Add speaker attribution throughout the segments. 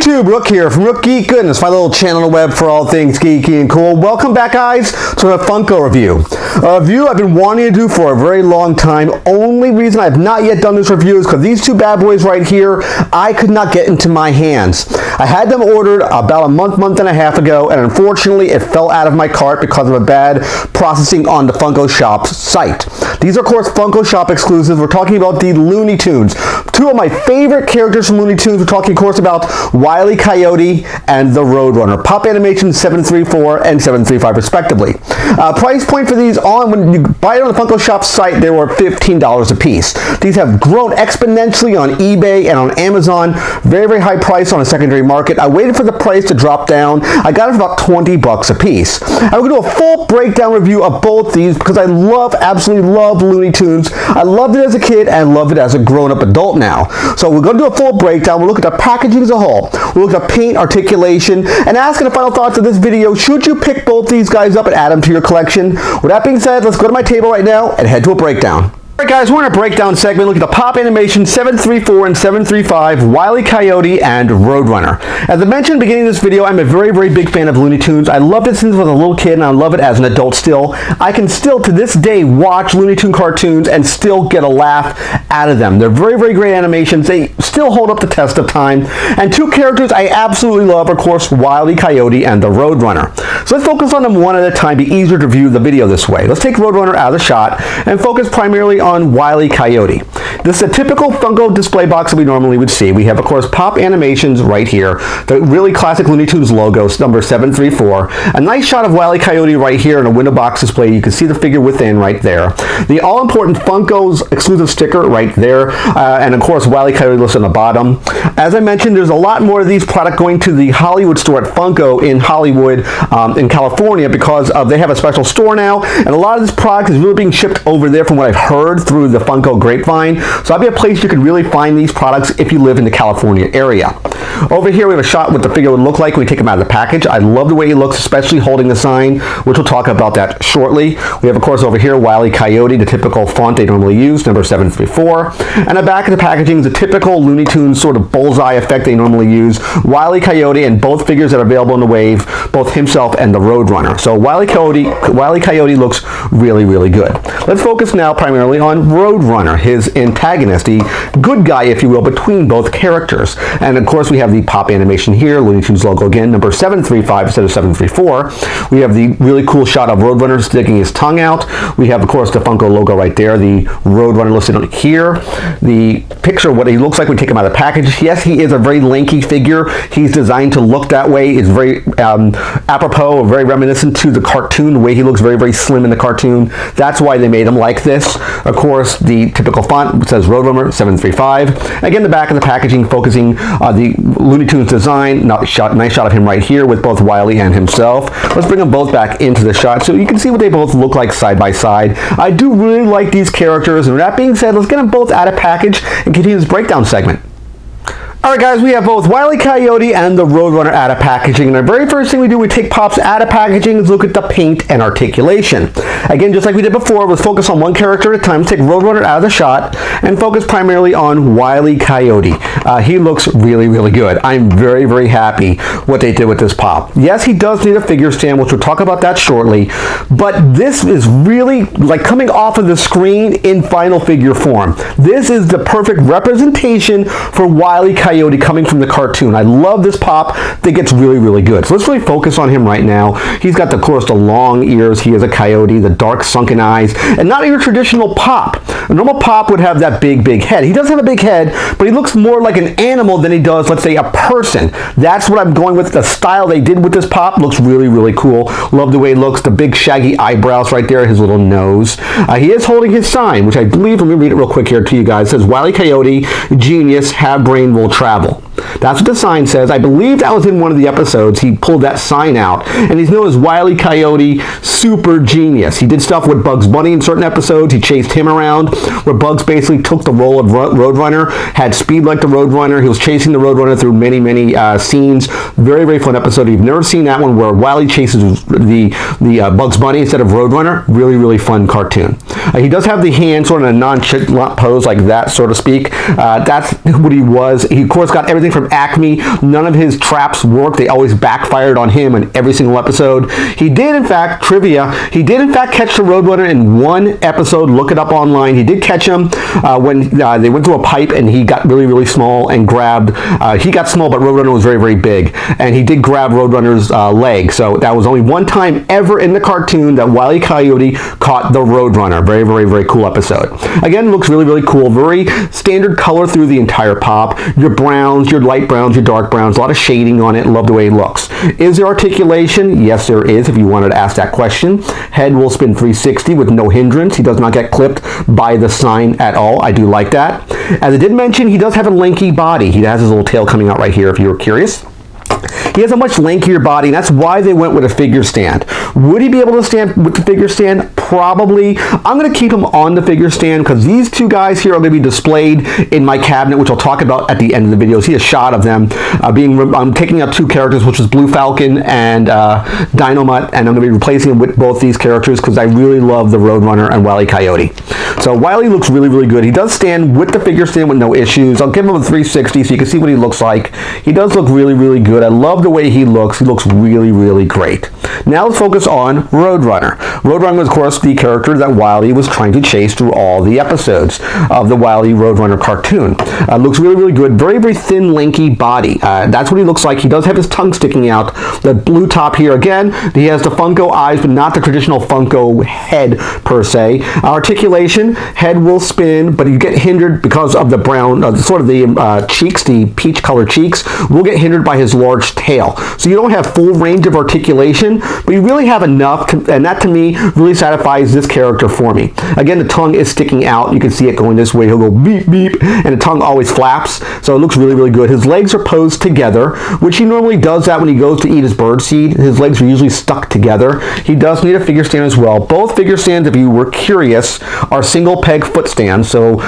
Speaker 1: YouTube, Rook here from Rook Geek Goodness, my little channel on the web for all things geeky and cool. Welcome back, guys, to a Funko review. A review I've been wanting to do for a very long time. Only reason I've not yet done this review is because these two bad boys right here, I could not get into my hands. I had them ordered about a month and a half ago, and unfortunately it fell out of my cart because of a bad processing on the Funko Shop's site. These are, of course, Funko Shop exclusives. We're talking about the Looney Tunes. Two of my favorite characters from Looney Tunes. We're talking, of course, about Wile.E. Coyote and the Roadrunner. Pop Animation 734 and 735 respectively. Price point for these when you buy it on the Funko Shop site, they were $15 a piece. These have grown exponentially on eBay and on Amazon. Very, very high price on a secondary market. I waited for the price to drop down. I got it for about 20 bucks a piece. I'm going to do a full breakdown review of both these because I absolutely love Looney Tunes. I loved it as a kid and love it as a grown-up adult now. So we're going to do a full breakdown. We'll look at the packaging as a whole. We'll look at paint, articulation, and asking the final thoughts of this video. Should you pick both these guys up and add them to your collection? With that being said, let's go to my table right now and head to a breakdown. Alright guys, we're in a breakdown segment. Look at the Pop Animation 734 and 735, Wile.E. Coyote, and Roadrunner. As I mentioned at the beginning of this video, I'm a very, very big fan of Looney Tunes. I loved it since I was a little kid, and I love it as an adult still. I can still, to this day, watch Looney Tune cartoons and still get a laugh out of them. They're very, very great animations. They still hold up the test of time. And two characters I absolutely love are, of course, Wile.E. Coyote and the Roadrunner. So let's focus on them one at a time. Be easier to view the video this way. Let's take Roadrunner out of the shot and focus primarily on Wile.E. Coyote. This is a typical Funko display box that we normally would see. We have, of course, Pop Animations right here, the really classic Looney Tunes logo, number 734. A nice shot of Wile.E. Coyote right here in a window box display. You can see the figure within right there. The all-important Funko's exclusive sticker right there, and of course, Wile.E. Coyote listed on the bottom. As I mentioned, there's a lot more of these products going to the Hollywood store at Funko in Hollywood, in California, because they have a special store now, and a lot of this product is really being shipped over there from what I've heard through the Funko grapevine. So that'd be a place you can really find these products if you live in the California area. Over here we have a shot what the figure would look like when we take him out of the package. I love the way he looks, especially holding the sign, which we'll talk about that shortly. We have, of course, over here Wile.E. Coyote, the typical font they normally use, number 734. And the back of the packaging is a typical Looney Tunes sort of bullseye effect they normally use. Wile.E. Coyote and both figures that are available in the wave, both himself and the Roadrunner. So Wile.E. Coyote looks really, really good. Let's focus now primarily on Roadrunner, his antagonist, the good guy, if you will, between both characters. And of course, we have the Pop Animation here, Looney Tunes logo again, number 735 instead of 734. We have the really cool shot of Roadrunner sticking his tongue out. We have, of course, the Funko logo right there, the Roadrunner listed on here. The picture of what he looks like when we take him out of the package. Yes, he is a very lanky figure. He's designed to look that way. It's very apropos, very reminiscent to the cartoon, the way he looks very, very slim in the cartoon. That's why they made him like this. Of course, the typical font says Roadrunner 735. Again, the back of the packaging focusing on the Looney Tunes design. Nice shot of him right here with both Wile.E. and himself. Let's bring them both back into the shot so you can see what they both look like side by side. I do really like these characters, and with that being said, let's get them both out of package and continue this breakdown segment. Alright guys, we have both Wile.E. Coyote and the Roadrunner out of packaging. And the very first thing we do, we take Pops out of packaging, is look at the paint and articulation. Again, just like we did before, let's focus on one character at a time. Let's take Roadrunner out of the shot and focus primarily on Wile.E. Coyote. He looks really, really good. I'm very, very happy what they did with this Pop. Yes, he does need a figure stand, which we'll talk about that shortly, but this is really like coming off of the screen in final figure form. This is the perfect representation for Wile.E. Coyote coming from the cartoon. I love this Pop. I think it's really, really good. So let's really focus on him right now. He's got, of course, the long ears. He is a coyote, the dark sunken eyes, and not your traditional Pop. A normal Pop would have that big, big head. He does have a big head, but he looks more like an animal than he does, let's say, a person. That's what I'm going with. The style they did with this Pop looks really, really cool. Love the way he looks. The big shaggy eyebrows right there, his little nose. He is holding his sign, which I believe, let me read it real quick here to you guys. It says, Wile.E. Coyote, genius, have brain, will travel. That's what the sign says. I believe that was in one of the episodes. He pulled that sign out, and he's known as Wile.E. Coyote, super genius. He did stuff with Bugs Bunny in certain episodes. He chased him around, where Bugs basically took the role of Roadrunner, had speed like the Roadrunner. He was chasing the Roadrunner through many, many scenes. Very, very fun episode. If you've never seen that one, where Wile.E. chases the Bugs Bunny instead of Roadrunner, really, really fun cartoon. He does have the hand sort of in a nonchalant pose like that, so to speak. That's what he was. He, of course, got everything everything from Acme. None of his traps worked. They always backfired on him in every single episode. He did, in fact, trivia, he did, in fact, catch the Roadrunner in one episode. Look it up online. He did catch him when they went through a pipe and he got really, really small and grabbed, he got small, but Roadrunner was very, very big. And he did grab Roadrunner's leg. So that was only one time ever in the cartoon that Wile.E. Coyote caught the Roadrunner. Very, very, very cool episode. Again, looks really, really cool. Very standard color through the entire pop. Your browns, your light browns, your dark browns, a lot of shading on it. Love the way it looks. Is there articulation? Yes, there is, if you wanted to ask that question. Head will spin 360 with no hindrance. He does not get clipped by the sign at all. I do like that. As I did mention, he does have a lanky body. He has his little tail coming out right here if you were curious. He has a much lankier body, and that's why they went with a figure stand. Would he be able to stand with the figure stand? Probably. I'm going to keep him on the figure stand because these two guys here are going to be displayed in my cabinet, which I'll talk about at the end of the video. See a shot of them I'm taking up two characters, which is Blue Falcon and Dynamite, and I'm going to be replacing them with both these characters because I really love the Roadrunner and Wile.E. Coyote. So Wile.E. looks really, really good. He does stand with the figure stand with no issues. I'll give him a 360 so you can see what he looks like. He does look really, really good. I love the way he looks. He looks really, really great. Now let's focus on Roadrunner. Roadrunner was, of course, the character that Wile.E. was trying to chase through all the episodes of the Wile.E. Roadrunner cartoon. Looks really, really good. Very, very thin, lanky body. That's what he looks like. He does have his tongue sticking out. The blue top here again. He has the Funko eyes, but not the traditional Funko head per se. Articulation, head will spin, but you get hindered because of the brown, sort of the cheeks, the peach colored cheeks, will get hindered by his large tail. So you don't have full range of articulation, but you really have enough, and that to me really satisfies this character for me. Again, the tongue is sticking out. You can see it going this way. He'll go beep, beep, and the tongue always flaps. So it looks really, really good. His legs are posed together, which he normally does that when he goes to eat his bird seed. His legs are usually stuck together. He does need a figure stand as well. Both figure stands, if you were curious, are single peg foot stands. So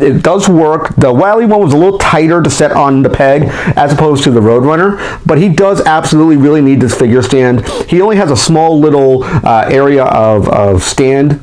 Speaker 1: it does work. The Wile.E. one was a little tighter to set on the peg as opposed to the Roadrunner, but he does absolutely really need this figure stand. He only has a small little area of stand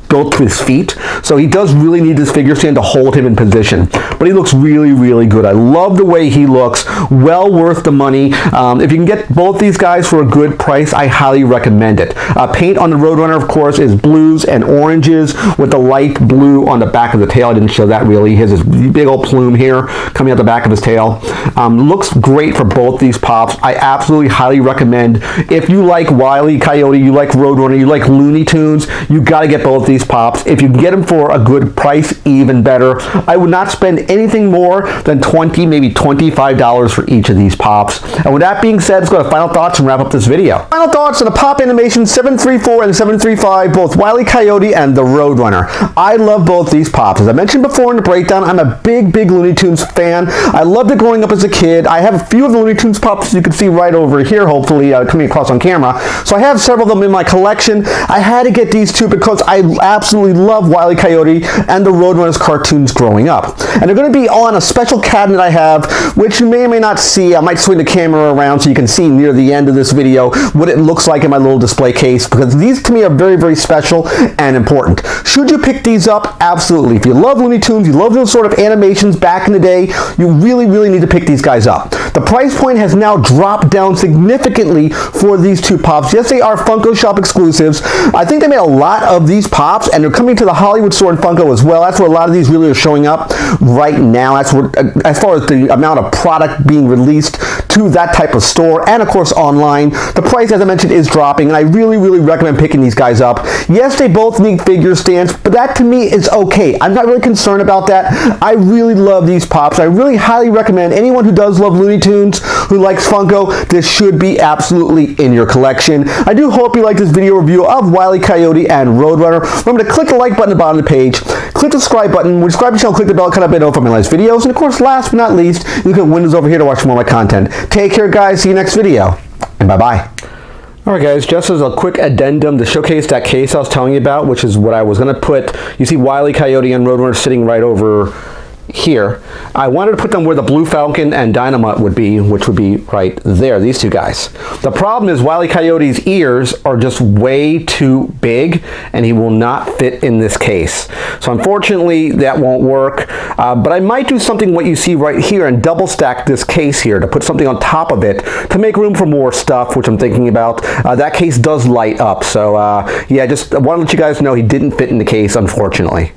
Speaker 1: built to his feet, so he does really need this figure stand to hold him in position, but he looks really, really good. I love the way he looks. Well worth the money. If you can get both these guys for a good price, I highly recommend it. Paint on the Roadrunner, of course, is blues and oranges with the light blue on the back of the tail. I didn't show that really. He has this big old plume here coming out the back of his tail. Looks great for both these pops. I absolutely highly recommend. If you like Wile.E. Coyote, you like Roadrunner, you like Looney Tunes, you got to get both these pops. If you can get them for a good price, even better. I would not spend anything more than $20, maybe $25 for each of these pops. And with that being said, let's go to final thoughts and wrap up this video. Final thoughts on the Pop Animation 734 and 735, both Wile.E. Coyote and the Roadrunner. I love both these pops. As I mentioned before in the breakdown, I'm a big, big Looney Tunes fan. I loved it growing up as a kid. I have a few of the Looney Tunes pops you can see right over here, hopefully coming across on camera. So I have several of them in my collection. I had to get these two because I absolutely love Wile.E. Coyote and the Roadrunner's cartoons growing up. And they're going to be on a special cabinet I have, which you may or may not see. I might swing the camera around so you can see near the end of this video what it looks like in my little display case, because these to me are very, very special and important. Should you pick these up? Absolutely. If you love Looney Tunes, you love those sort of animations back in the day, you really, really need to pick these guys up. The price point has now dropped down significantly for these two pops. Yes, they are Funko Shop exclusives. I think they made a lot of these pops, and they're coming to the Hollywood store in Funko as well. That's where a lot of these really are showing up right now. That's where, as far as the amount of product being released to that type of store, and of course online, the price, as I mentioned, is dropping, and I really, really recommend picking these guys up. Yes, they both need figure stands, but that to me is okay. I'm not really concerned about that. I really love these pops. I really highly recommend anyone who does love Looney Tunes, who likes Funko, this should be absolutely in your collection. I do hope you like this video review of Wile.E. Coyote and Roadrunner. Remember to click the like button at the bottom of the page, click the subscribe button, when you subscribe to the channel, click the bell, cut up and for my latest videos, and of course, last but not least, you can Windows over here to watch more of my content. Take care, guys. See you next video, and bye-bye. Alright guys, just as a quick addendum to showcase that case I was telling you about, which is what I was going to put, you see Wile.E. Coyote and Roadrunner sitting right over here. I wanted to put them where the Blue Falcon and Dynamite would be, which would be right there, these two guys. The problem is Wile.E. Coyote's ears are just way too big, and he will not fit in this case. So unfortunately, that won't work, but I might do something what you see right here and double stack this case here to put something on top of it to make room for more stuff, which I'm thinking about. That case does light up, so yeah, just I want to let you guys know he didn't fit in the case, unfortunately.